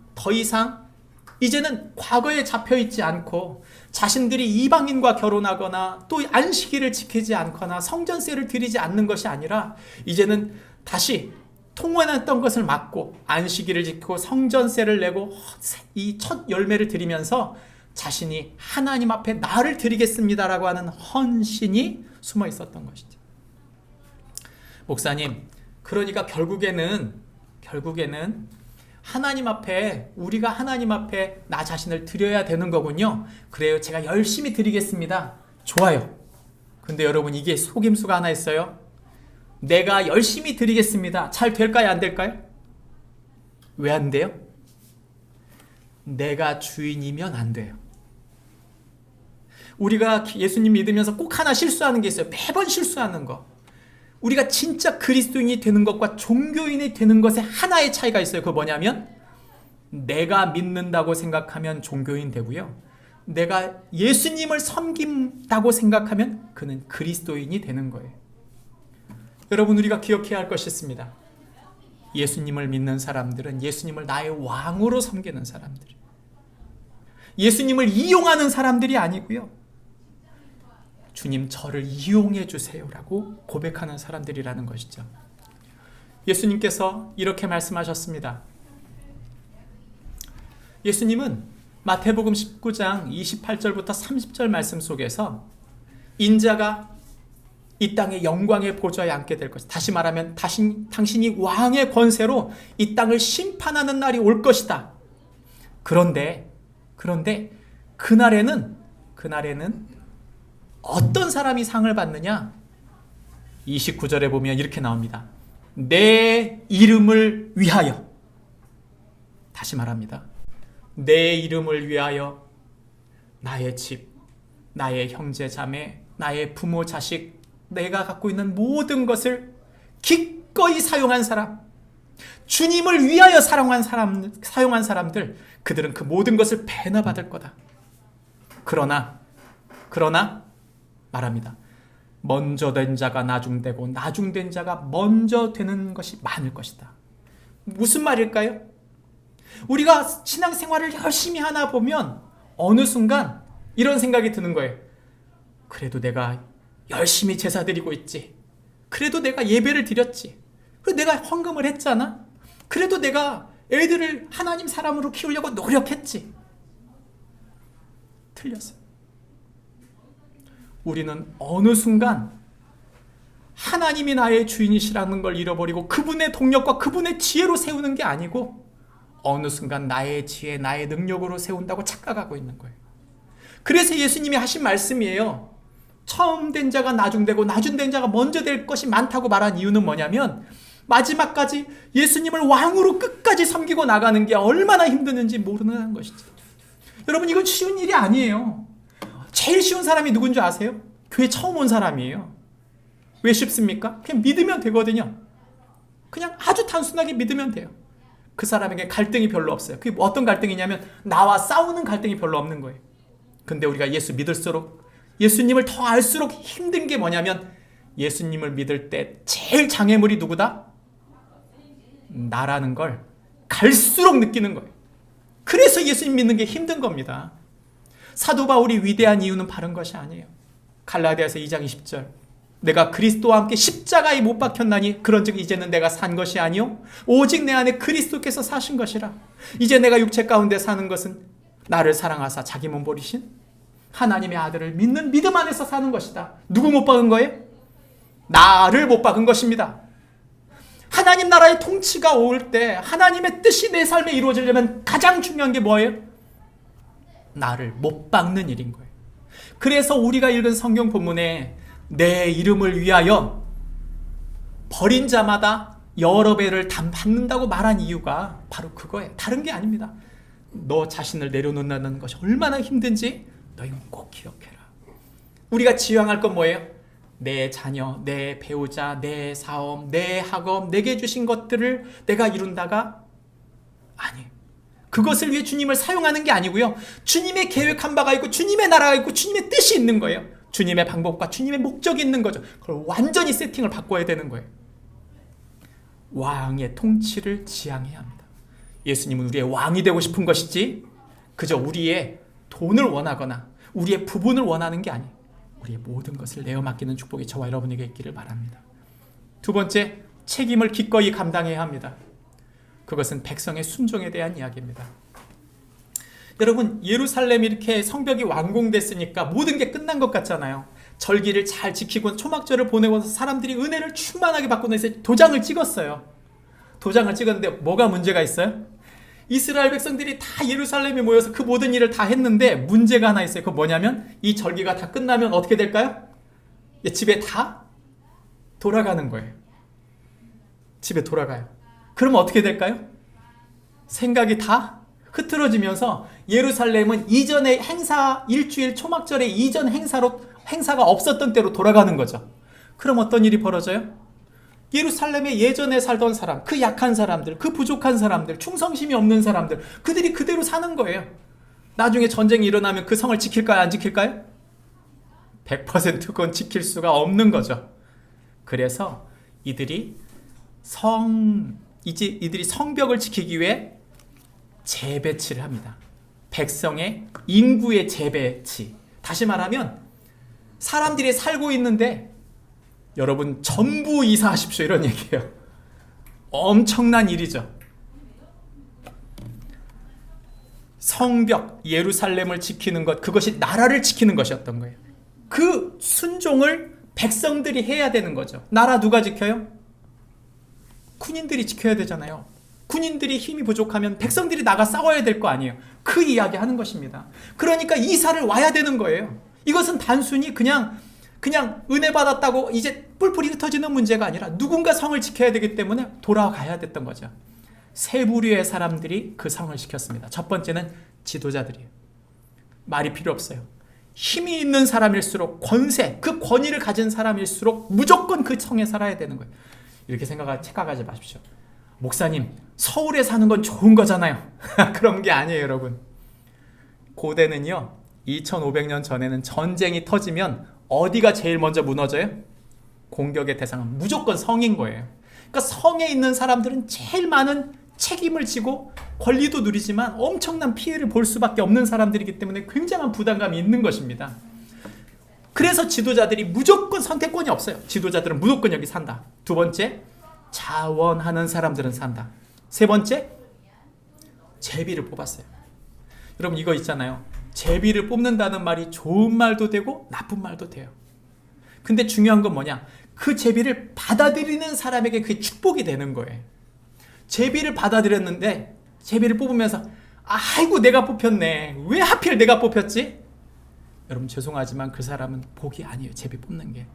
C: 이제는 과거에 잡혀있지 않고 자신들이 이방인과 결혼하거나 또 안식일을 지키지 않거나 성전세를 드리지 않는 것이 아니라 이제는 다시 통원했던 것을 막고 안식일을 지키고 성전세를 내고 이 첫 열매를 드리면서 자신이 하나님 앞에 나를 드리겠습니다라고 하는 헌신이 숨어 있었던 것이죠. 목사님, 그러니까 결국에는 하나님 앞에, 우리가 하나님 앞에 나 자신을 드려야 되는 거군요. 그래요, 제가 열심히 드리겠습니다. 좋아요. 근데 여러분, 이게 속임수가 하나 있어요. 내가 열심히 드리겠습니다. 잘 될까요? 안 될까요? 왜 안 돼요? 내가 주인이면 안 돼요. 우리가 예수님 믿으면서 꼭 하나 실수하는 게 있어요. 매번 실수하는 거. 우리가 진짜 그리스도인이 되는 것과 종교인이 되는 것에 하나의 차이가 있어요. 그거 뭐냐면, 내가 믿는다고 생각하면 종교인 되고요, 내가 예수님을 섬긴다고 생각하면 그는 그리스도인이 되는 거예요. 여러분, 우리가 기억해야 할 것이 있습니다. 예수님을 믿는 사람들은 예수님을 나의 왕으로 섬기는 사람들, 예수님을 이용하는 사람들이 아니고요, 주님 저를 이용해 주세요라고 고백하는 사람들이라는 것이죠. 예수님께서 이렇게 말씀하셨습니다. 예수님은 마태복음 19장 28절부터 30절 말씀 속에서 인자가 이 땅의 영광의 보좌에 앉게 될 것이다. 다시 말하면 당신이 왕의 권세로 이 땅을 심판하는 날이 올 것이다. 그런데 그날에는 어떤 사람이 상을 받느냐? 29절에 보면 이렇게 나옵니다. 내 이름을 위하여. 다시 말합니다. 내 이름을 위하여 나의 집, 나의 형제 자매, 나의 부모 자식, 내가 갖고 있는 모든 것을 기꺼이 사용한 사람, 주님을 위하여 사용한 사람들, 그들은 그 모든 것을 배나 받을 거다. 그러나 말합니다. 먼저 된 자가 나중되고 나중된 자가 먼저 되는 것이 많을 것이다. 무슨 말일까요? 우리가 신앙생활을 열심히 하나 보면 어느 순간 이런 생각이 드는 거예요. 그래도 내가 열심히 제사 드리고 있지. 그래도 내가 예배를 드렸지. 그래도 내가 헌금을 했잖아. 그래도 내가 애들을 하나님 사람으로 키우려고 노력했지. 틀렸어요. 우리는 어느 순간 하나님이 나의 주인이시라는 걸 잃어버리고 그분의 동력과 그분의 지혜로 세우는 게 아니고 어느 순간 나의 지혜, 나의 능력으로 세운다고 착각하고 있는 거예요. 그래서 예수님이 하신 말씀이에요. 처음 된 자가 나중되고 나중된 자가 먼저 될 것이 많다고 말한 이유는 뭐냐면 마지막까지 예수님을 왕으로 끝까지 섬기고 나가는 게 얼마나 힘드는지 모르는 것이죠. 여러분, 이건 쉬운 일이 아니에요. 제일 쉬운 사람이 누군 줄 아세요? 교회 처음 온 사람이에요. 왜 쉽습니까? 그냥 믿으면 되거든요. 그냥 아주 단순하게 믿으면 돼요. 그 사람에게 갈등이 별로 없어요. 그게 어떤 갈등이냐면 나와 싸우는 갈등이 별로 없는 거예요. 근데 우리가 예수 믿을수록, 예수님을 더 알수록 힘든 게 뭐냐면 예수님을 믿을 때 제일 장애물이 누구다? 나라는 걸 갈수록 느끼는 거예요. 그래서 예수님 믿는 게 힘든 겁니다. 사도 바울이 위대한 이유는 바른 것이 아니에요. 갈라디아서 2장 20절, 내가 그리스도와 함께 십자가에 못 박혔나니 그런즉 이제는 내가 산 것이 아니요 오직 내 안에 그리스도께서 사신 것이라. 이제 내가 육체 가운데 사는 것은 나를 사랑하사 자기 몸 버리신 하나님의 아들을 믿는 믿음 안에서 사는 것이다. 누구 못 박은 거예요? 나를 못 박은 것입니다. 하나님 나라의 통치가 올 때 하나님의 뜻이 내 삶에 이루어지려면 가장 중요한 게 뭐예요? 나를 못 박는 일인 거예요. 그래서 우리가 읽은 성경 본문에 내 이름을 위하여 버린 자마다 여러 배를 받는다고 말한 이유가 바로 그거예요. 다른 게 아닙니다. 너 자신을 내려놓는다는 것이 얼마나 힘든지 너희는 꼭 기억해라. 우리가 지향할 건 뭐예요? 내 자녀, 내 배우자, 내 사업, 내 학업, 내게 주신 것들을 내가 이룬다가 아니에요. 그것을 위해 주님을 사용하는 게 아니고요. 주님의 계획한 바가 있고 주님의 나라가 있고 주님의 뜻이 있는 거예요. 주님의 방법과 주님의 목적이 있는 거죠. 그걸 완전히 세팅을 바꿔야 되는 거예요. 왕의 통치를 지향해야 합니다. 예수님은 우리의 왕이 되고 싶은 것이지 그저 우리의 돈을 원하거나 우리의 부분을 원하는 게 아니에요. 우리의 모든 것을 내어 맡기는 축복이 저와 여러분에게 있기를 바랍니다. 두 번째, 책임을 기꺼이 감당해야 합니다. 그것은 백성의 순종에 대한 이야기입니다. 여러분, 예루살렘이 이렇게 성벽이 완공됐으니까 모든 게 끝난 것 같잖아요. 절기를 잘 지키고 초막절을 보내고 사람들이 은혜를 충만하게 받고 나서 도장을 찍었어요. 도장을 찍었는데 뭐가 문제가 있어요? 이스라엘 백성들이 다 예루살렘에 모여서 그 모든 일을 다 했는데 문제가 하나 있어요. 그거 뭐냐면 이 절기가 다 끝나면 어떻게 될까요? 집에 다 돌아가는 거예요. 집에 돌아가요. 그러면 어떻게 될까요? 생각이 다 흐트러지면서 예루살렘은 이전의 행사, 일주일 초막절의 이전 행사가 없었던 때로 돌아가는 거죠. 그럼 어떤 일이 벌어져요? 예루살렘에 예전에 살던 사람, 그 약한 사람들, 그 부족한 사람들, 충성심이 없는 사람들, 그들이 그대로 사는 거예요. 나중에 전쟁이 일어나면 그 성을 지킬까요? 안 지킬까요? 100% 그건 지킬 수가 없는 거죠. 그래서 이들이 성벽을 지키기 위해 재배치를 합니다. 백성의 인구의 재배치. 다시 말하면 사람들이 살고 있는데 여러분 전부 이사하십시오 이런 얘기예요. 엄청난 일이죠. 성벽, 예루살렘을 지키는 것, 그것이 나라를 지키는 것이었던 거예요. 그 순종을 백성들이 해야 되는 거죠. 나라 누가 지켜요? 군인들이 지켜야 되잖아요. 군인들이 힘이 부족하면 백성들이 나가 싸워야 될 거 아니에요. 그 이야기 하는 것입니다. 그러니까 이사를 와야 되는 거예요. 이것은 단순히 그냥 은혜 받았다고 이제 뿔뿔이 흩어지는 문제가 아니라 누군가 성을 지켜야 되기 때문에 돌아가야 됐던 거죠. 세 부류의 사람들이 그 성을 지켰습니다. 첫 번째는 지도자들이에요. 말이 필요 없어요. 힘이 있는 사람일수록 권세, 그 권위를 가진 사람일수록 무조건 그 성에 살아야 되는 거예요. 이렇게 착각하지 마십시오. 목사님, 서울에 사는 건 좋은 거잖아요. 그런 게 아니에요, 여러분. 고대는요, 2500년 전에는 전쟁이 터지면 어디가 제일 먼저 무너져요? 공격의 대상은 무조건 성인 거예요. 그러니까 성에 있는 사람들은 제일 많은 책임을 지고 권리도 누리지만 엄청난 피해를 볼 수밖에 없는 사람들이기 때문에 굉장한 부담감이 있는 것입니다. 그래서 지도자들이 무조건 선택권이 없어요. 지도자들은 무조건 여기 산다. 두 번째, 자원하는 사람들은 산다. 세 번째, 제비를 뽑았어요. 여러분 이거 있잖아요. 제비를 뽑는다는 말이 좋은 말도 되고 나쁜 말도 돼요. 근데 중요한 건 뭐냐? 그 제비를 받아들이는 사람에게 그게 축복이 되는 거예요. 제비를 받아들였는데 제비를 뽑으면서 아이고 내가 뽑혔네. 왜 하필 내가 뽑혔지? 여러분 죄송하지만 그 사람은 복이 아니에요. 제비 뽑는 게.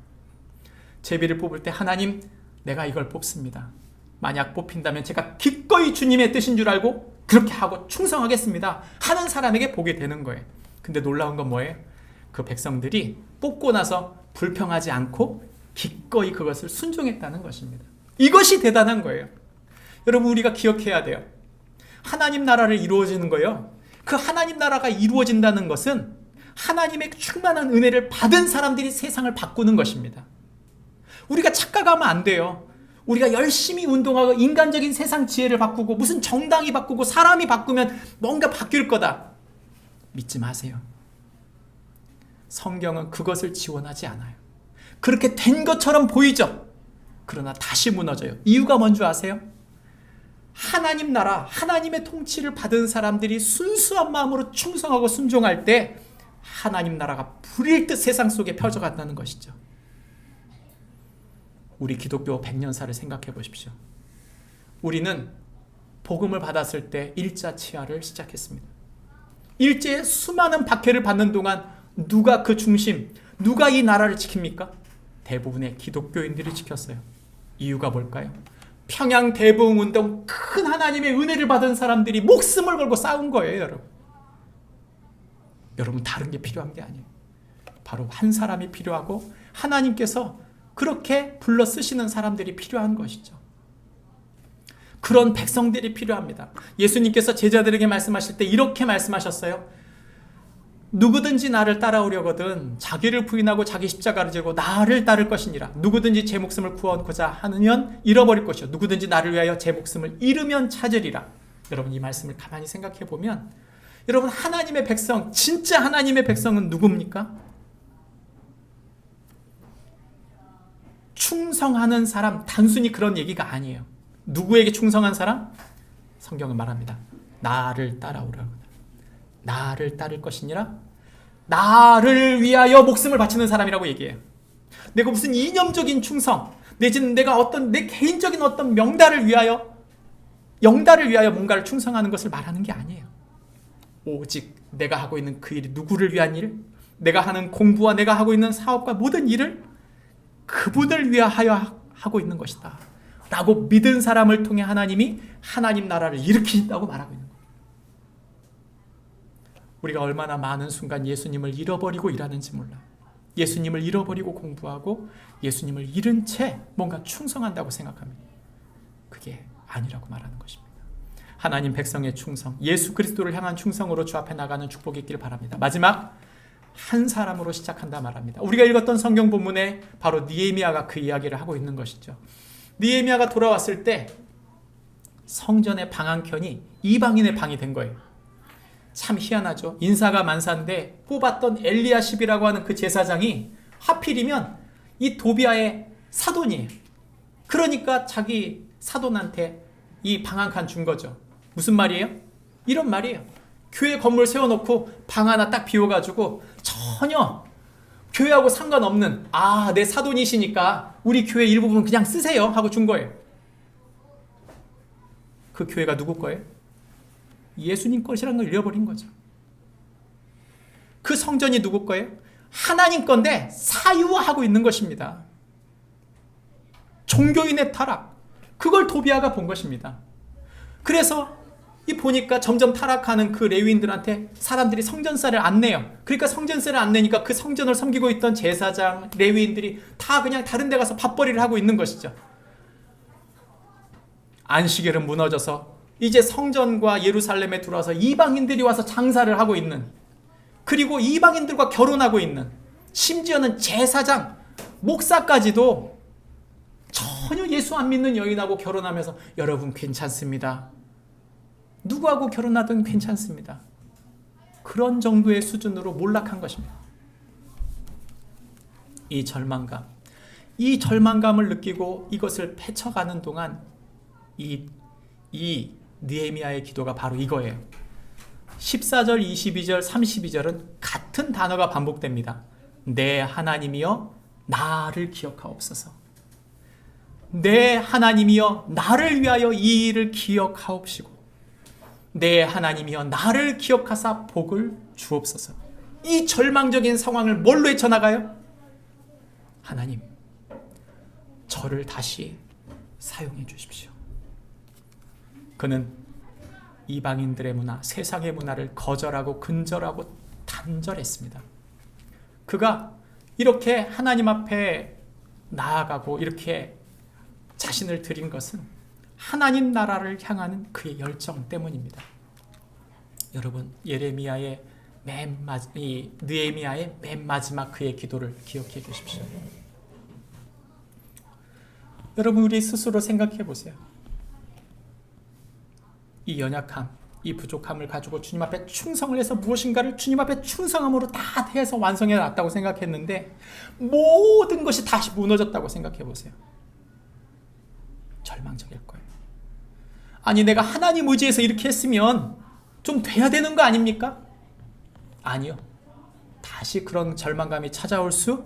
C: 제비를 뽑을 때 하나님 내가 이걸 뽑습니다. 만약 뽑힌다면 제가 기꺼이 주님의 뜻인 줄 알고 그렇게 하고 충성하겠습니다 하는 사람에게 복이 되는 거예요. 근데 놀라운 건 뭐예요? 그 백성들이 뽑고 나서 불평하지 않고 기꺼이 그것을 순종했다는 것입니다. 이것이 대단한 거예요. 여러분 우리가 기억해야 돼요. 하나님 나라를 이루어지는 거예요. 그 하나님 나라가 이루어진다는 것은 하나님의 충만한 은혜를 받은 사람들이 세상을 바꾸는 것입니다. 우리가 착각하면 안 돼요. 우리가 열심히 운동하고 인간적인 세상 지혜를 바꾸고 무슨 정당이 바꾸고 사람이 바꾸면 뭔가 바뀔 거다. 믿지 마세요. 성경은 그것을 지원하지 않아요. 그렇게 된 것처럼 보이죠. 그러나 다시 무너져요. 이유가 뭔지 아세요? 하나님 나라, 하나님의 통치를 받은 사람들이 순수한 마음으로 충성하고 순종할 때 하나님 나라가 불일 듯 세상 속에 펼쳐간다는 것이죠. 우리 기독교 100년사를 생각해 보십시오. 우리는 복음을 받았을 때 일자 치하를 시작했습니다. 일제에 수많은 박해를 받는 동안 누가 그 중심, 누가 이 나라를 지킵니까? 대부분의 기독교인들이 지켰어요. 이유가 뭘까요? 평양 대부흥운동 큰 하나님의 은혜를 받은 사람들이 목숨을 걸고 싸운 거예요, 여러분. 여러분 다른 게 필요한 게 아니에요. 바로 한 사람이 필요하고 하나님께서 그렇게 불러 쓰시는 사람들이 필요한 것이죠. 그런 백성들이 필요합니다. 예수님께서 제자들에게 말씀하실 때 이렇게 말씀하셨어요. 누구든지 나를 따라오려거든 자기를 부인하고 자기 십자가를 지고 나를 따를 것이니라. 누구든지 제 목숨을 구원하고자 하느면 잃어버릴 것이요 누구든지 나를 위하여 제 목숨을 잃으면 찾으리라. 여러분 이 말씀을 가만히 생각해 보면 여러분 하나님의 백성, 진짜 하나님의 백성은 누굽니까? 충성하는 사람, 단순히 그런 얘기가 아니에요. 누구에게 충성한 사람? 성경은 말합니다. 나를 따라오라. 나를 따를 것이니라. 나를 위하여 목숨을 바치는 사람이라고 얘기해요. 내가 무슨 이념적인 충성, 내지는 내가 어떤 내 개인적인 어떤 영달을 위하여 뭔가를 충성하는 것을 말하는 게 아니에요. 오직 내가 하고 있는 그 일이 누구를 위한 일, 내가 하는 공부와 내가 하고 있는 사업과 모든 일을 그분을 위하여 하고 있는 것이다 라고 믿은 사람을 통해 하나님이 하나님 나라를 일으키신다고 말하고 있는 거예요. 우리가 얼마나 많은 순간 예수님을 잃어버리고 일하는지 몰라. 예수님을 잃어버리고 공부하고 예수님을 잃은 채 뭔가 충성한다고 생각합니다. 그게 아니라고 말하는 것입니다. 하나님 백성의 충성, 예수 그리스도를 향한 충성으로 주 앞에 나가는 축복이 있기를 바랍니다. 마지막 한 사람으로 시작한다 말합니다. 우리가 읽었던 성경 본문에 바로 느헤미야가 그 이야기를 하고 있는 것이죠. 느헤미야가 돌아왔을 때 성전의 방 한 켠이 이방인의 방이 된 거예요. 참 희한하죠. 인사가 만사인데 뽑았던 엘리야십이라고 하는 그 제사장이 하필이면 이 도비아의 사돈이에요. 그러니까 자기 사돈한테 이 방 한 칸 준 거죠. 무슨 말이에요? 이런 말이에요. 교회 건물 세워놓고 방 하나 딱 비워가지고 전혀 교회하고 상관없는 내 사돈이시니까 우리 교회 일부분 그냥 쓰세요 하고 준 거예요. 그 교회가 누구 거예요? 예수님 것이라는 걸 잃어버린 거죠. 그 성전이 누구 거예요? 하나님 건데 사유화하고 있는 것입니다. 종교인의 타락, 그걸 도비아가 본 것입니다. 그래서 보니까 점점 타락하는 그 레위인들한테 사람들이 성전세를 안 내요. 그러니까 성전세를 안 내니까 그 성전을 섬기고 있던 제사장, 레위인들이 다 그냥 다른 데 가서 밥벌이를 하고 있는 것이죠. 안식일은 무너져서 이제 성전과 예루살렘에 들어와서 이방인들이 와서 장사를 하고 있는, 그리고 이방인들과 결혼하고 있는, 심지어는 제사장, 목사까지도 전혀 예수 안 믿는 여인하고 결혼하면서 여러분 괜찮습니다. 누구하고 결혼하든 괜찮습니다. 그런 정도의 수준으로 몰락한 것입니다. 이 절망감을 느끼고 이것을 헤쳐가는 동안 이 느헤미야의 기도가 바로 이거예요. 14절, 22절, 32절은 같은 단어가 반복됩니다. 내 하나님이여 나를 기억하옵소서. 내 하나님이여 나를 위하여 이 일을 기억하옵시고 내 하나님이여 나를 기억하사 복을 주옵소서. 이 절망적인 상황을 뭘로 헤쳐나가요? 하나님, 저를 다시 사용해 주십시오. 그는 이방인들의 문화, 세상의 문화를 거절하고 근절하고 단절했습니다. 그가 이렇게 하나님 앞에 나아가고 이렇게 자신을 드린 것은 하나님 나라를 향하는 그의 열정 때문입니다. 여러분, 느헤미야의 맨 마지막 그의 기도를 기억해 주십시오. 여러분, 우리 스스로 생각해 보세요. 이 연약함, 이 부족함을 가지고 주님 앞에 충성을 해서 무엇인가를 주님 앞에 충성함으로 다 해서 완성해 놨다고 생각했는데 모든 것이 다시 무너졌다고 생각해 보세요. 절망적일 거예요. 아니, 내가 하나님 의지해서 이렇게 했으면 좀 돼야 되는 거 아닙니까? 아니요. 다시 그런 절망감이 찾아올 수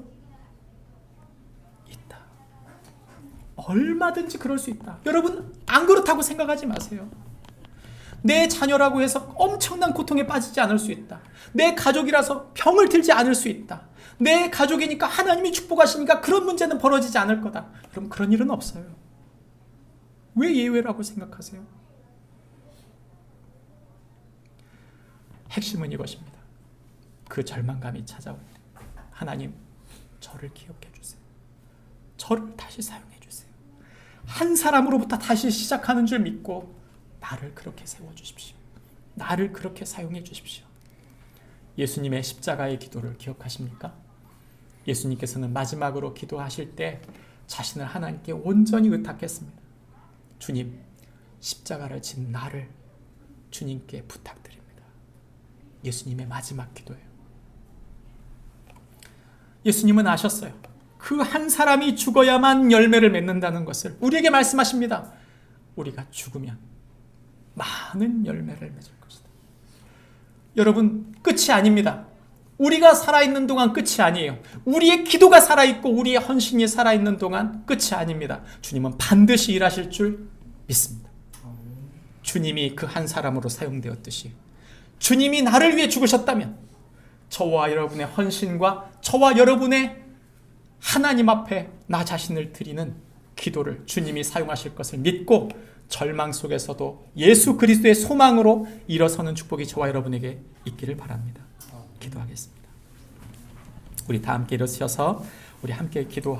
C: 있다. 얼마든지 그럴 수 있다. 여러분, 안 그렇다고 생각하지 마세요. 내 자녀라고 해서 엄청난 고통에 빠지지 않을 수 있다. 내 가족이라서 병을 들지 않을 수 있다. 내 가족이니까 하나님이 축복하시니까 그런 문제는 벌어지지 않을 거다. 그럼 그런 일은 없어요. 왜 예외라고 생각하세요? 핵심은 이것입니다. 그 절망감이 찾아올 때 하나님, 저를 기억해 주세요. 저를 다시 사용해 주세요. 한 사람으로부터 다시 시작하는 줄 믿고 나를 그렇게 세워주십시오. 나를 그렇게 사용해 주십시오. 예수님의 십자가의 기도를 기억하십니까? 예수님께서는 마지막으로 기도하실 때 자신을 하나님께 온전히 의탁했습니다. 주님, 십자가를 진 나를 주님께 부탁드립니다. 예수님의 마지막 기도예요. 예수님은 아셨어요. 그 한 사람이 죽어야만 열매를 맺는다는 것을 우리에게 말씀하십니다. 우리가 죽으면 많은 열매를 맺을 것이다. 여러분, 끝이 아닙니다. 우리가 살아있는 동안 끝이 아니에요. 우리의 기도가 살아있고 우리의 헌신이 살아있는 동안 끝이 아닙니다. 주님은 반드시 일하실 줄 믿습니다. 주님이 그 한 사람으로 사용되었듯이 주님이 나를 위해 죽으셨다면 저와 여러분의 헌신과 저와 여러분의 하나님 앞에 나 자신을 드리는 기도를 주님이 사용하실 것을 믿고 절망 속에서도 예수 그리스도의 소망으로 일어서는 축복이 저와 여러분에게 있기를 바랍니다. 기도하겠습니다. 우리 다 함께 일어서셔서 우리 함께 기도